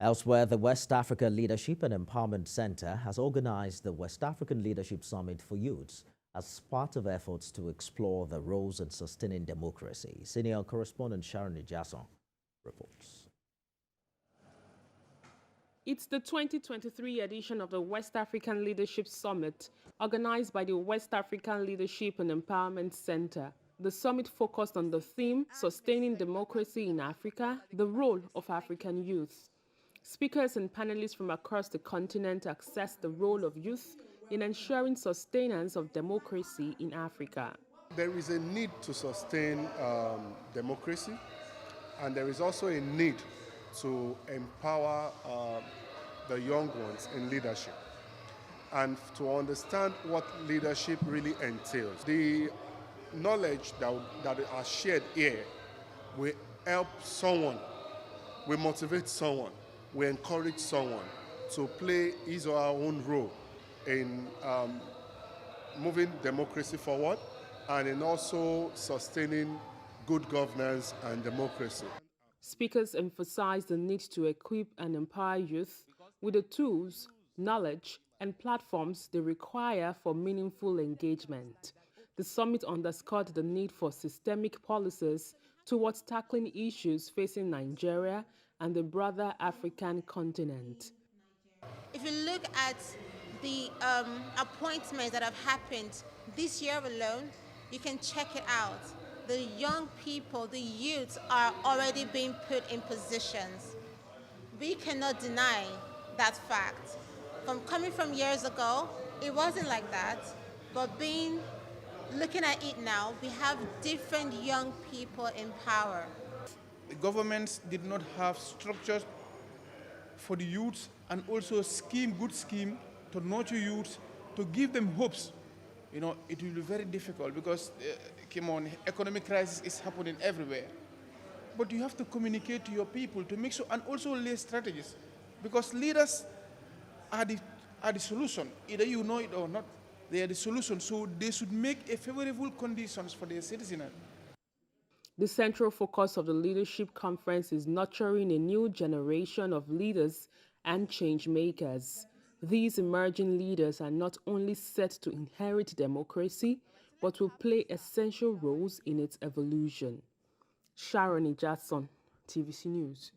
Elsewhere, the West Africa Leadership and Empowerment Center has organized the West African Leadership Summit for Youths as part of efforts to explore the roles in sustaining democracy. Senior correspondent Sharon Ijason reports. It's the 2023 edition of the West African Leadership Summit, organized by the West African Leadership and Empowerment Center. The summit focused on the theme, Sustaining Democracy in Africa, the Role of African Youth. Speakers and panelists from across the continent assessed the role of youth in ensuring sustenance of democracy in Africa. There is a need to sustain democracy, and there is also a need to empower the young ones in leadership and to understand what leadership really entails. The knowledge that are shared here will help someone, will motivate someone, will encourage someone to play his or her own role in moving democracy forward and in also sustaining good governance and democracy. Speakers emphasized the need to equip and empower youth with the tools, knowledge, and platforms they require for meaningful engagement. The summit underscored the need for systemic policies towards tackling issues facing Nigeria and the broader African continent. If you look at the appointments that have happened this year alone, you can check it out. The young people, the youths, are already being put in positions. We cannot deny that fact. Coming from years ago, it wasn't like that, but looking at it now, we have different young people in power. The governments did not have structures for the youths and also good scheme to nurture youths, to give them hopes. You know, it will be very difficult because, economic crisis is happening everywhere. But you have to communicate to your people to make sure, and also lay strategies, because leaders are the solution. Either you know it or not, they are the solution. So they should make a favorable conditions for their citizens. The central focus of the Leadership Conference is nurturing a new generation of leaders and change makers. These emerging leaders are not only set to inherit democracy, but will play essential roles in its evolution. Sharon Ijason, TVC News.